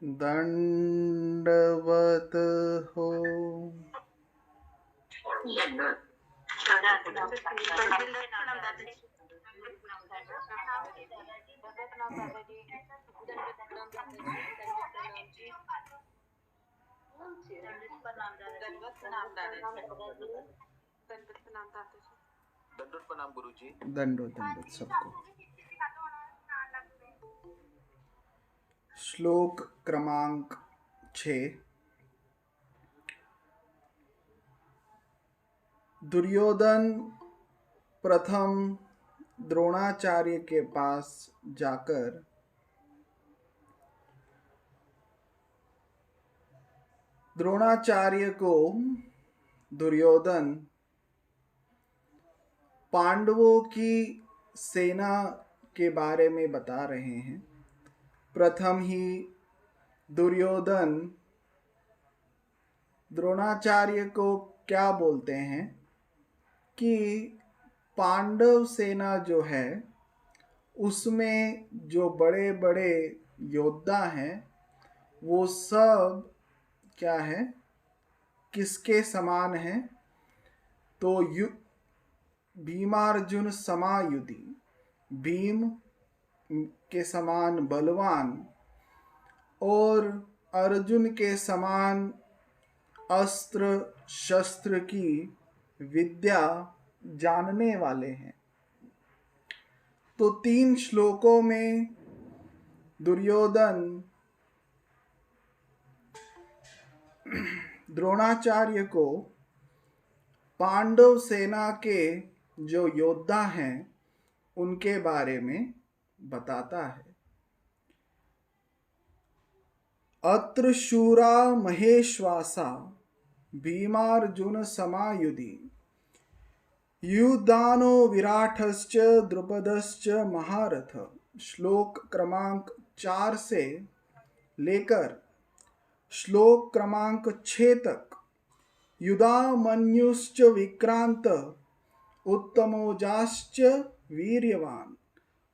दंडवत हो। दंडोत प्रणाम गुरुजी। दंडोत दंडोत सबको। श्लोक क्रमांक 6। दुर्योधन प्रथम द्रोणाचार्य के पास जाकर द्रोणाचार्य को दुर्योधन पांडवों की सेना के बारे में बता रहे हैं। प्रथम ही दुर्योधन द्रोणाचार्य को क्या बोलते हैं कि पांडव सेना जो है उसमें जो बड़े बड़े योद्धा हैं वो सब क्या है, किसके समान हैं? तो भीमार्जुन समायुधि, भीम के समान बलवान और अर्जुन के समान अस्त्र शस्त्र की विद्या जानने वाले हैं। तो 3 श्लोकों में दुर्योधन द्रोणाचार्य को पांडव सेना के जो योद्धा हैं उनके बारे में बताता है। अत्र शूरा महेश्वासा भीमार्जुन समायुधि युधानो विराटश्च द्रुपदश्च महारथ। श्लोक क्रमांक 4 से लेकर श्लोक क्रमांक 6 तक युधामन्युश्च विक्रांत उत्तमोजाश्च वीर्यवान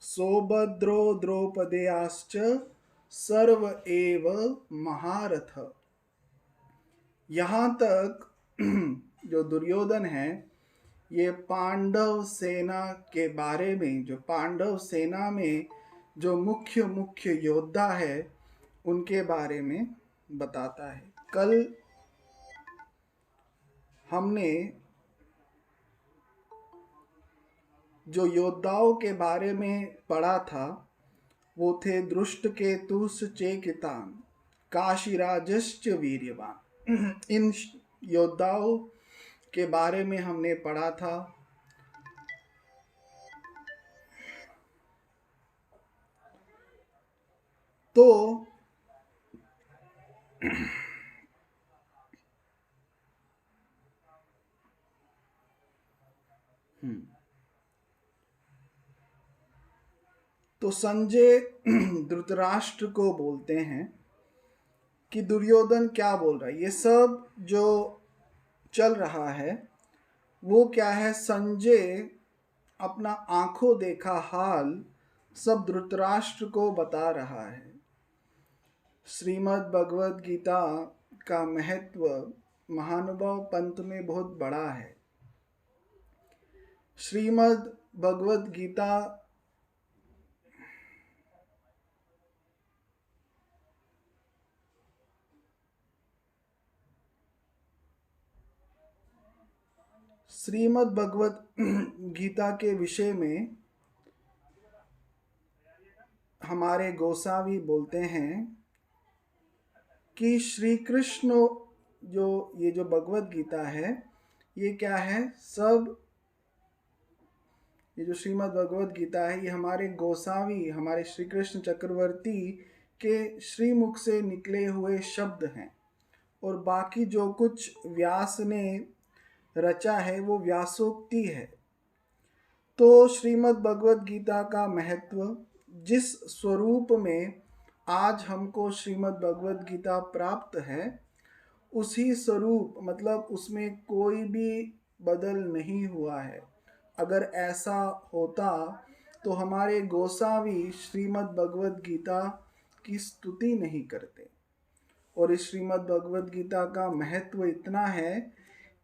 सौभद्रो द्रौपदेयाश्च सर्व एव महारथ। यहाँ तक जो दुर्योधन है ये पांडव सेना के बारे में, जो पांडव सेना में जो मुख्य मुख्य योद्धा है उनके बारे में बताता है। कल हमने जो योद्धाओं के बारे में पढ़ा था वो थे दृष्टकेतुश्च चेकितान काशीराजश्च वीर्यवान। इन योद्धाओं के बारे में हमने पढ़ा था। तो संजय धृतराष्ट्र को बोलते हैं कि दुर्योधन क्या बोल रहा है। ये सब जो चल रहा है वो क्या है, संजय अपना आंखों देखा हाल सब धृतराष्ट्र को बता रहा है। श्रीमद् भगवद गीता का महत्व महानुभाव पंथ में बहुत बड़ा है। श्रीमद् भगवद गीता श्रीमद् भगवद गीता के विषय में हमारे गोसावी बोलते हैं कि श्री कृष्ण ये जो भगवद गीता है ये क्या है, सब ये जो श्रीमद् भगवद गीता है ये हमारे गोसावी, हमारे श्री कृष्ण चक्रवर्ती के श्रीमुख से निकले हुए शब्द हैं और बाकी जो कुछ व्यास ने रचा है वो व्यासोक्ति है। तो श्रीमद् भगवद गीता का महत्व, जिस स्वरूप में आज हमको श्रीमद् भगवद गीता प्राप्त है उसी स्वरूप, मतलब उसमें कोई भी बदल नहीं हुआ है। अगर ऐसा होता तो हमारे गोसावी श्रीमद् भगवद गीता की स्तुति नहीं करते। और इस श्रीमद् भगवद गीता का महत्व इतना है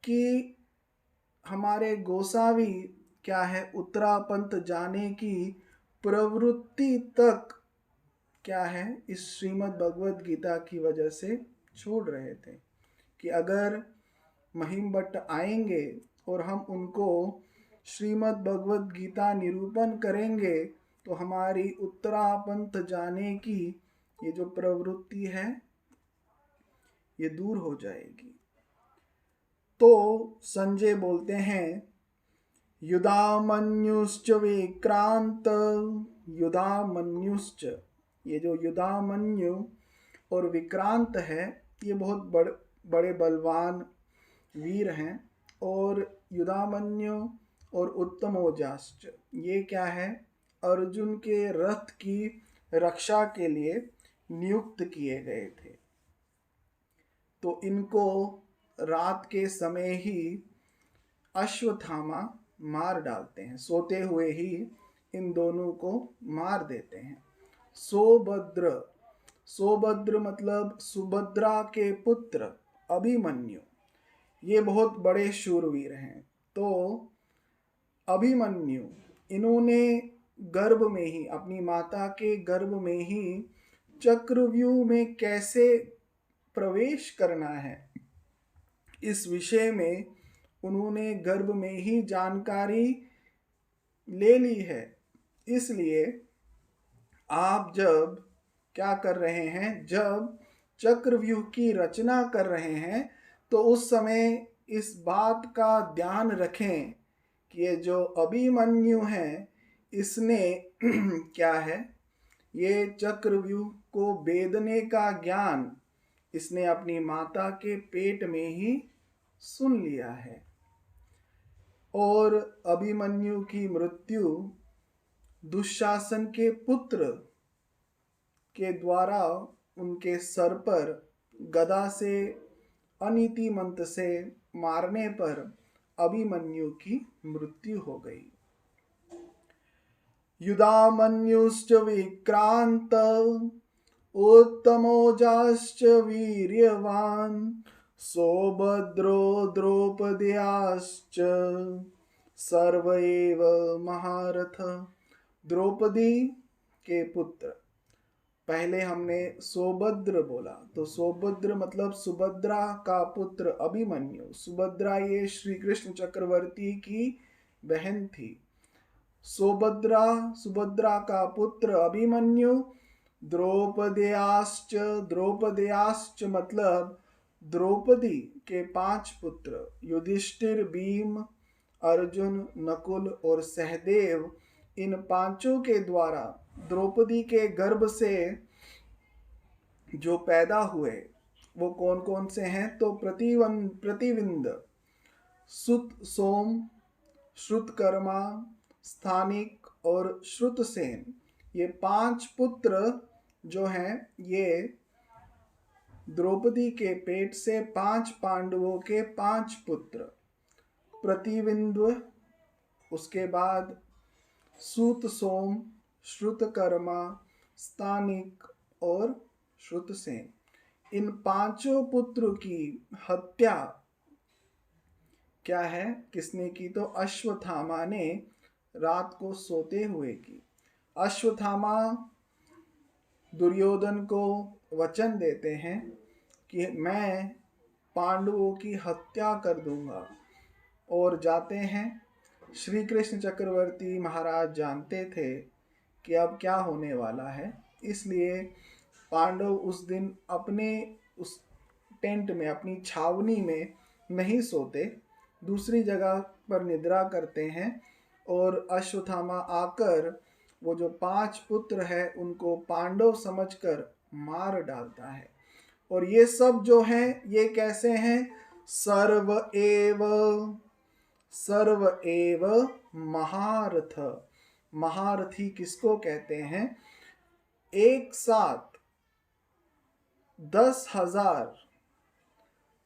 कि हमारे गोसावी क्या है, उत्तरापंथ जाने की प्रवृत्ति तक क्या है इस श्रीमद् भगवद गीता की वजह से छोड़ रहे थे कि अगर महिम भट्ट आएंगे और हम उनको श्रीमद् भगवद गीता निरूपण करेंगे तो हमारी उत्तरापंथ जाने की ये जो प्रवृत्ति है ये दूर हो जाएगी। तो संजय बोलते हैं, युधामन्युश्च विक्रांत, युधामन्युश्च, ये जो युधामन्यु और विक्रांत है ये बहुत बड़े बलवान वीर हैं। और युधामन्यु और उत्तमोजाश्च ये क्या है, अर्जुन के रथ की रक्षा के लिए नियुक्त किए गए थे। तो इनको रात के समय ही अश्वत्थामा मार डालते हैं, सोते हुए ही इन दोनों को मार देते हैं। सोभद्र, सोभद्र मतलब सुभद्रा के पुत्र अभिमन्यु, ये बहुत बड़े शूरवीर हैं। तो अभिमन्यु इन्होंने गर्भ में ही, अपनी माता के गर्भ में ही चक्रव्यूह में कैसे प्रवेश करना है इस विषय में उन्होंने गर्भ में ही जानकारी ले ली है। इसलिए आप जब क्या कर रहे हैं, जब चक्रव्यूह की रचना कर रहे हैं तो उस समय इस बात का ध्यान रखें कि ये जो अभिमन्यु है इसने क्या है, ये चक्रव्यूह को भेदने का ज्ञान इसने अपनी माता के पेट में ही सुन लिया है। और अभिमन्यु की मृत्यु दुशासन के पुत्र के द्वारा उनके सर पर गदा से अनीतिमंत से मारने पर अभिमन्यु की मृत्यु हो गई। युधामन्युश्च विक्रांत, उत्तमोजाश्च वीर्यवान्, सौभद्रो द्रौपद्याश्च सर्व एव महारथ। द्रौपदी के पुत्र, पहले हमने सौभद्र बोला तो सौभद्र मतलब सुभद्रा का पुत्र अभिमन्यु। सुभद्रा ये श्री कृष्ण चक्रवर्ती की बहन थी। सौभद्रा, सुभद्रा का पुत्र अभिमन्यु। द्रौपद्याश्च, द्रौपद्याश्च मतलब द्रौपदी के 5 पुत्र युधिष्ठिर, भीम, अर्जुन, नकुल और सहदेव, इन 5 के द्वारा द्रौपदी के गर्भ से जो पैदा हुए वो कौन कौन से हैं, तो प्रतिविंद, सुत सोम, श्रुतकर्मा, स्थानिक और श्रुतसेन, ये 5 पुत्र जो हैं ये द्रौपदी के पेट से 5 पांडवों के 5 पुत्र। प्रतिविंद, उसके बाद सूत सोम, श्रुतकर्मा, स्थानिक और श्रुतसेन, इन 5 पुत्र की हत्या क्या है, किसने की, तो अश्वत्थामा ने रात को सोते हुए की। अश्वत्थामा दुर्योधन को वचन देते हैं कि मैं पांडवों की हत्या कर दूंगा, और जाते हैं। श्री कृष्ण चक्रवर्ती महाराज जानते थे कि अब क्या होने वाला है, इसलिए पांडव उस दिन अपने उस टेंट में, अपनी छावनी में नहीं सोते, दूसरी जगह पर निद्रा करते हैं। और अश्वत्थामा आकर वो जो 5 पुत्र है उनको पांडव समझकर मार डालता है। और ये सब जो हैं ये कैसे हैं, सर्व एव महारथ। महारथी किसको कहते हैं, एक साथ 10,000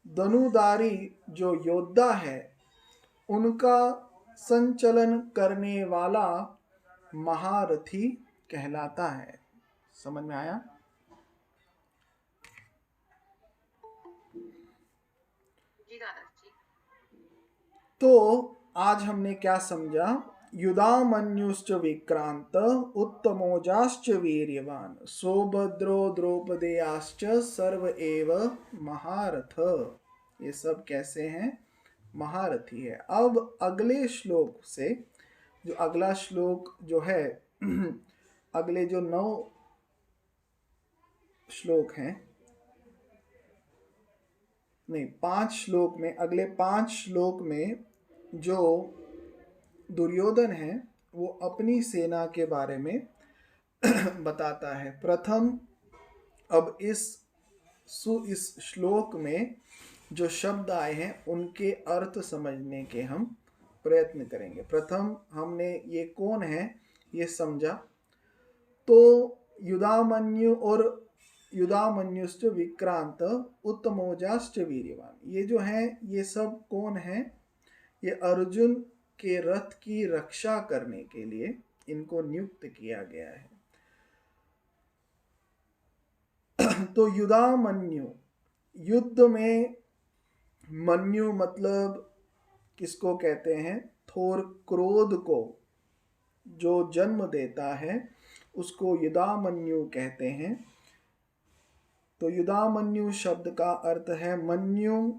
धनुधारी जो योद्धा है उनका संचलन करने वाला महारथी कहलाता है। समझ में आया? तो आज हमने क्या समझा? युधामन्युश्च विक्रांत उत्तमोजाश्च वीर्यवान सौभद्रो द्रौपदेयाश्च सर्व एव महारथ। ये सब कैसे हैं? महारथी है। अब अगले श्लोक से, जो अगला श्लोक जो है अगले जो 9 श्लोक हैं, नहीं 5 श्लोक में, अगले 5 श्लोक में जो दुर्योधन है वो अपनी सेना के बारे में बताता है। प्रथम अब इस श्लोक में जो शब्द आए हैं उनके अर्थ समझने के हम प्रयत्न करेंगे। प्रथम हमने ये कौन है ये समझा। तो युधामन्यु और युधामन्युश्च विक्रांत उत्तमोजाश्च वीर्यवान, ये जो हैं ये सब कौन है? ये अर्जुन के रथ की रक्षा करने के लिए इनको नियुक्त किया गया है। तो युधामन्यु, युद्ध में मन्यु मतलब किसको कहते हैं? थोर, क्रोध को जो जन्म देता है उसको युधामन्यु कहते हैं। तो युधामन्यु शब्द का अर्थ है मन्यु।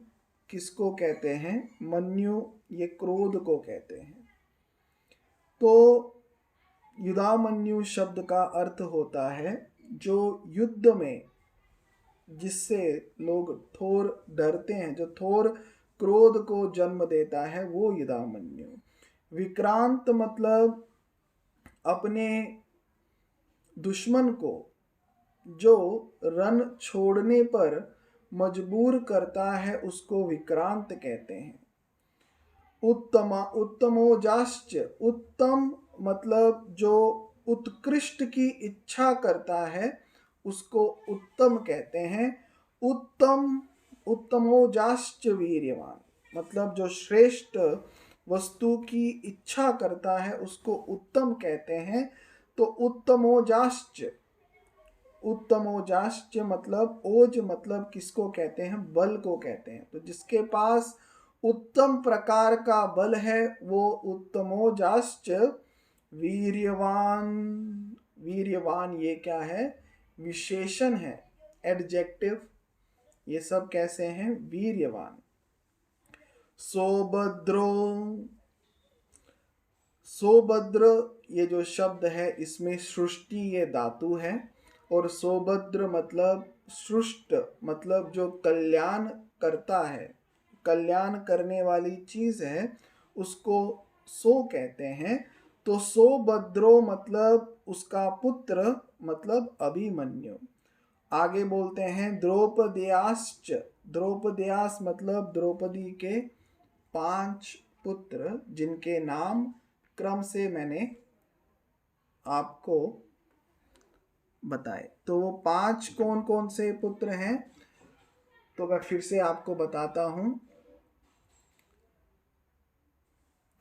किसको कहते हैं? मन्यु ये क्रोध को कहते हैं। तो युधामन्यु शब्द का अर्थ होता है जो युद्ध में जिससे लोग थोर डरते हैं, जो थोर क्रोध को जन्म देता है, वो युधामन्यु। विक्रांत मतलब अपने दुश्मन को जो रण छोड़ने पर मजबूर करता है उसको विक्रांत कहते हैं। उत्तमोजाश्च, उत्तम मतलब जो उत्कृष्ट की इच्छा करता है उसको उत्तम कहते हैं। उत्तमोजाश्च वीर्यवान मतलब जो श्रेष्ठ वस्तु की इच्छा करता है उसको उत्तम कहते हैं। तो उत्तमोजाश्च मतलब ओज मतलब किसको कहते हैं? बल को कहते हैं। तो जिसके पास उत्तम प्रकार का बल है वो उत्तमोजाश्च वीर्यवान। वीर्यवान ये क्या है? विशेषण है, एडजेक्टिव। ये सब कैसे हैं? वीर्यवान। सौभद्रो, सौभद्र ये जो शब्द है इसमें सृष्टि ये धातु है और सौभद्र मतलब सृष्ट मतलब जो कल्याण करता है, कल्याण करने वाली चीज है उसको सो कहते हैं। तो सौभद्रो मतलब उसका पुत्र मतलब अभिमन्यु। आगे बोलते हैं द्रौपदेयाश्च, द्रौपदेयास मतलब द्रौपदी के 5 पुत्र जिनके नाम क्रम से मैंने आपको बताए। तो वो 5 कौन कौन से पुत्र हैं? तो मैं फिर से आपको बताता हूं।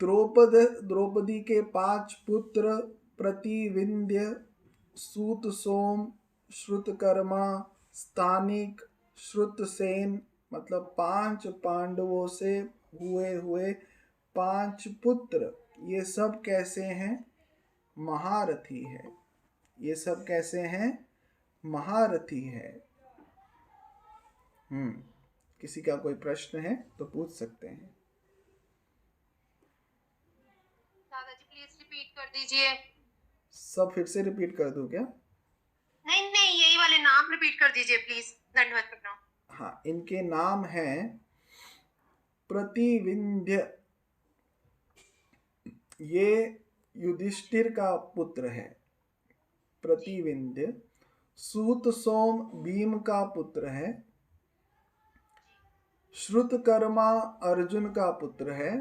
द्रौपदी के 5 पुत्र प्रतिविंध्य, सूतसोम, श्रुतकर्मा, स्थानिक, श्रुतसेन मतलब 5 पांडवों से हुए 5 पुत्र। ये सब कैसे हैं? महारथी है। ये सब कैसे हैं? महारथी है। किसी का कोई प्रश्न है तो पूछ सकते हैं। दादाजी प्लीज रिपीट कर दीजिए। सब फिर से रिपीट कर दूं क्या? नहीं नहीं, यही वाले नाम रिपीट कर दीजिए प्लीज। दंडवत प्रणाम। हाँ, इनके नाम हैं प्रतिविंध्य, ये युधिष्ठिर का पुत्र है प्रतिविंध्य। सूतसोम भीम का पुत्र है। श्रुतकर्मा अर्जुन का पुत्र है।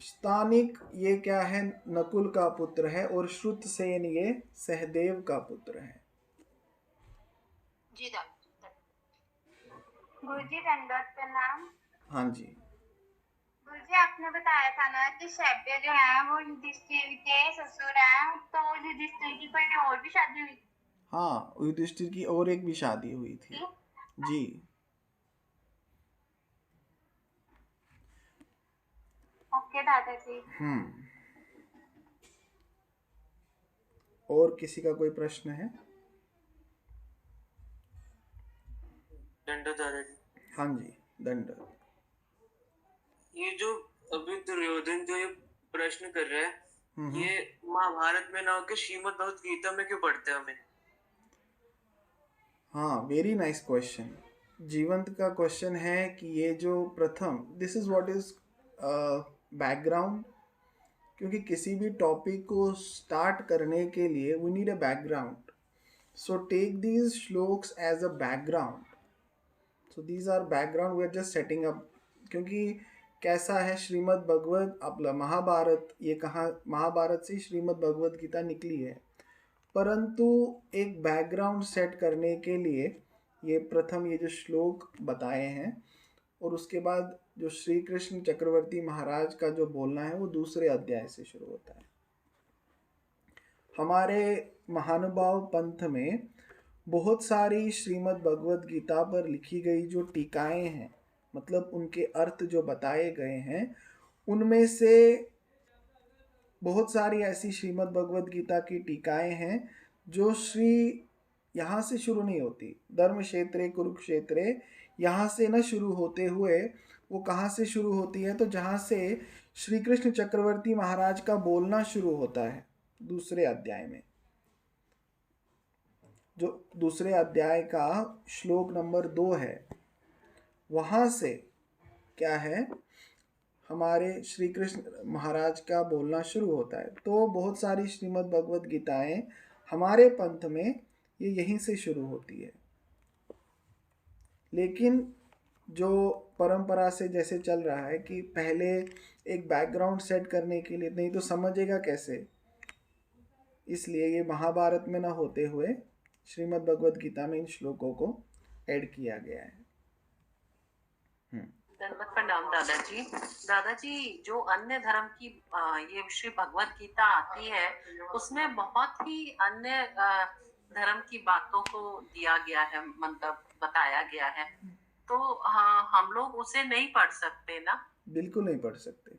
स्थानिक ये क्या है? नकुल का पुत्र है। और श्रुतसेन ये सहदेव का पुत्र है। जी दादा। गुरुजी दंडवत प्रणाम। हाँ जी। गुरुजी आपने बताया था ना कि शैब्य जो है वो युधिष्ठिर के ससुर हैं, तो युधिष्ठिर की कोई और भी शादी हुई? हाँ, युधिष्ठिर की और एक भी शादी हुई थी जी। ओके दादाजी। और किसी का कोई प्रश्न है? दंड दादाजी। हाँ जी, दंड। ये जो अभी दुर्योधन जो ये प्रश्न कर रहा है, हम्म। ये महाभारत में ना होकर श्रीमद् भगवत गीता में क्यों पढ़ते हैं हमें? हाँ, वेरी नाइस क्वेश्चन। जीवंत का क्वेश्चन है कि ये जो प्रथम, this is what is background, क्योंकि किसी भी टॉपिक को स्टार्ट करने के लिए we need a background, so take these shlokas as a background. So these are background, we are just setting up. क्योंकि कैसा है, श्रीमद् भगवत अपना महाभारत, ये कहाँ, महाभारत से श्रीमद् भगवत गीता निकली है, परंतु एक बैकग्राउंड सेट करने के लिए ये प्रथम ये जो श्लोक बताए हैं, और उसके बाद जो श्री कृष्ण चक्रवर्ती महाराज का जो बोलना है वो दूसरे अध्याय से शुरू होता है। हमारे महानुभाव पंथ में बहुत सारी श्रीमद् भगवत गीता पर लिखी गई जो टीकाएं हैं, मतलब उनके अर्थ जो बताए गए हैं, उनमें से बहुत सारी ऐसी श्रीमद् भगवत गीता की टीकाएं हैं जो श्री यहाँ से शुरू नहीं होती, धर्म क्षेत्रे कुरुक्षेत्रे यहाँ से न शुरू होते हुए वो कहाँ से शुरू होती है, तो जहाँ से श्री कृष्ण चक्रवर्ती महाराज का बोलना शुरू होता है दूसरे अध्याय में, जो दूसरे अध्याय का श्लोक नंबर 2 है, वहाँ से क्या है, हमारे श्री कृष्ण महाराज का बोलना शुरू होता है। तो बहुत सारी श्रीमद् भगवत गीताएं हमारे पंथ में ये यहीं से शुरू होती है, लेकिन जो परंपरा से जैसे चल रहा है कि पहले एक बैकग्राउंड सेट करने के लिए, नहीं तो समझेगा कैसे, इसलिए ये महाभारत में ना होते हुए श्रीमद् भगवत गीता में इन श्लोकों को ऐड किया गया है। धन्यवाद, प्रणाम दादाजी। दादाजी, जो अन्य धर्म की ये श्री भगवत गीता आती है, उसमें बहुत ही अन्य धर्म की बातों को दिया गया है, मतलब बताया गया है, तो हाँ, हम लोग उसे नहीं पढ़ सकते ना? बिल्कुल नहीं पढ़ सकते।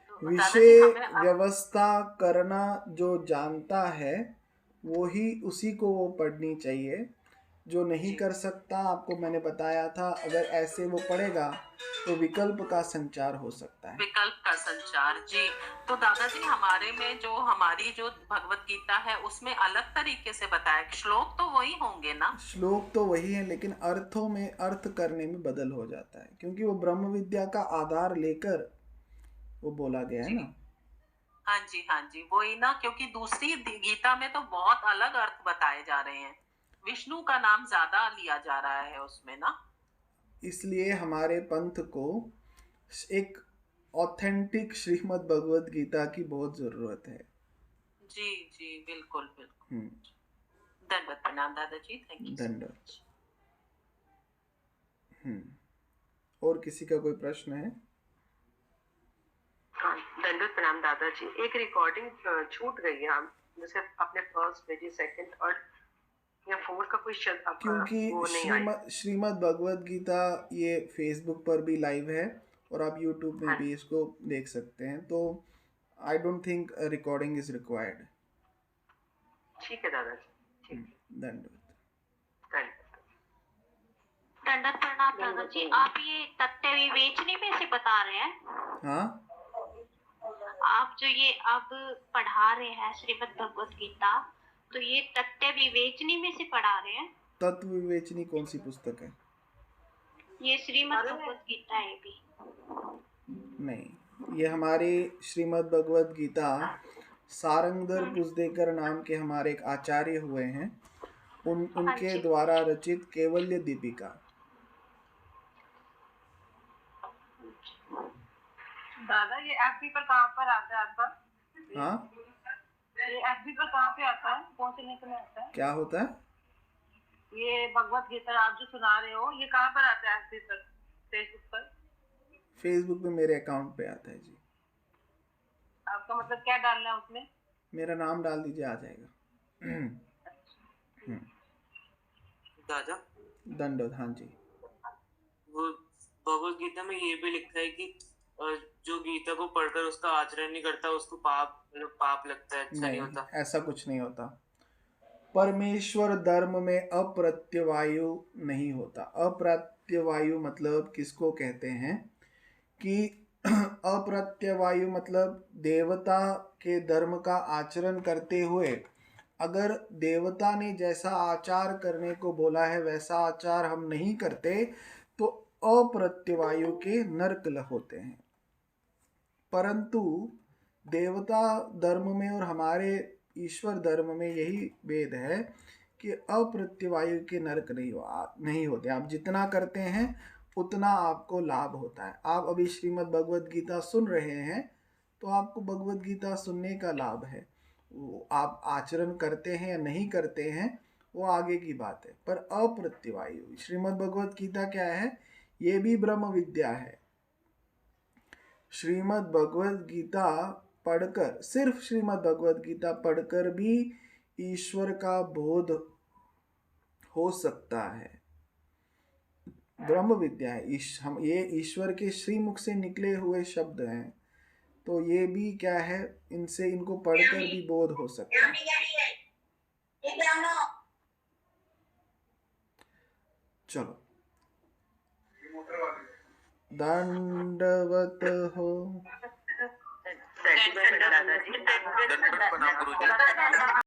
तो विषय दादाजी व्यवस्था करना जो जानता है वो ही, उसी को वो पढ़नी चाहिए। जो नहीं कर सकता, आपको मैंने बताया था, अगर ऐसे वो पढ़ेगा तो विकल्प का संचार हो सकता है। विकल्प का संचार, जी। तो दादाजी, हमारे में जो हमारी जो भगवत गीता है उसमें अलग तरीके से बताया, श्लोक तो वही होंगे ना? श्लोक तो वही है, लेकिन अर्थों में, अर्थ करने में बदल हो जाता है, क्योंकि वो ब्रह्म विद्या का आधार लेकर वो बोला गया है ना। हाँ जी, हाँ जी, वही ना, क्योंकि दूसरी गीता में तो बहुत अलग अर्थ बताए जा रहे हैं, विष्णु का नाम ज्यादा लिया जा रहा है उसमें ना। इसलिए हमारे पंथ को एक ऑथेंटिक श्रीमद् भगवत गीता की बहुत जरूरत है। जी जी, बिल्कुल बिल्कुल। धन्यवाद, प्रणाम दादाजी, थैंक यू। धन्यवाद। और किसी का कोई प्रश्न है? हाँ, धन्यवाद, प्रणाम दादाजी। एक रिकॉर्डिंग छूट गई है, हम जैसे अपने फर्स्ट पेज, सेकंड, थर्ड या फोर्थ का कोई शब्द क्योंकि श्रीमद् भगवत गीता ये फेसबुक पर भी लाइव है और आप यूट्यूब में भी इसको देख सकते हैं, तो I don't think recording is required. ठीक है दादाजी, ठीक। धन्यवाद। दंडक प्रणाम दादाजी, आप ये तथ्य विवेचनी में से बता रहे हैं? हाँ, आप जो ये अब पढ़ा रहे हैं श्रीमद् भगवत गीता, तो ये तथ्य विवेचनी में से पढ़ा रहे हैं? तत्व विवेचनी कौन सी पुस्तक है? ये श्रीमद् भगवत गीता है भी? नहीं, ये हमारी श्रीमद् भगवत गीता सारंगधर पुष्देकर नाम के हमारे एक आचार्य हुए हैं, उनके द्वारा रचित केवल्य दीपिका। दादा, ये एफबी पर कहाँ पर आता है आपका? हाँ, ये एफबी पर कहाँ पे आता है, कौन से लिंक में आता है? क्या होता है? ये भगवत गीता आप जो सुना रहे हो, ये कहाँ पर आता है एफबी पर, फेसबुक पर? फेसबुक पे मेरे अकाउंट पे आता है जी। आपका मतलब क्या डालना है उसमें? मेरा नाम डाल दीजिए, आ जाएगा। दादा, दंडोत, हाँ जी। वो भगवत गीता में ये भी लिखा है कि और जो गीता को पढ़कर उसका आचरण नहीं करता उसको पाप लगता है, अच्छा नहीं होता। ऐसा कुछ नहीं होता। परमेश्वर धर्म में अप्रत्यवायु नहीं होता। अप्रत्यवायु मतलब किसको कहते हैं कि अप्रत्यवायु मतलब देवता के धर्म का आचरण करते हुए अगर देवता ने जैसा आचार करने को बोला है वैसा आचार हम नहीं करते तो अप्रत्यवायु के नरक होते हैं। परंतु देवता धर्म में और हमारे ईश्वर धर्म में यही भेद है कि अप्रत्यवायु के नरक नहीं होते। आप जितना करते हैं उतना आपको लाभ होता है। आप अभी श्रीमद् भगवद गीता सुन रहे हैं तो आपको भगवद गीता सुनने का लाभ है। वो आप आचरण करते हैं या नहीं करते हैं वो आगे की बात है। पर अप्रत्यवायु श्रीमद् भगवद गीता क्या है? ये भी ब्रह्म विद्या है। श्रीमद् भगवद गीता पढ़कर, सिर्फ श्रीमद् भगवद गीता पढ़कर भी ईश्वर का बोध हो सकता है। ब्रह्म विद्या है। हम ये ईश्वर के श्रीमुख से निकले हुए शब्द हैं, तो ये भी क्या है, इनसे इनको पढ़कर भी बोध हो सकता है। चलो दंडवत हो। दंडवत प्रणाम गुरुजी।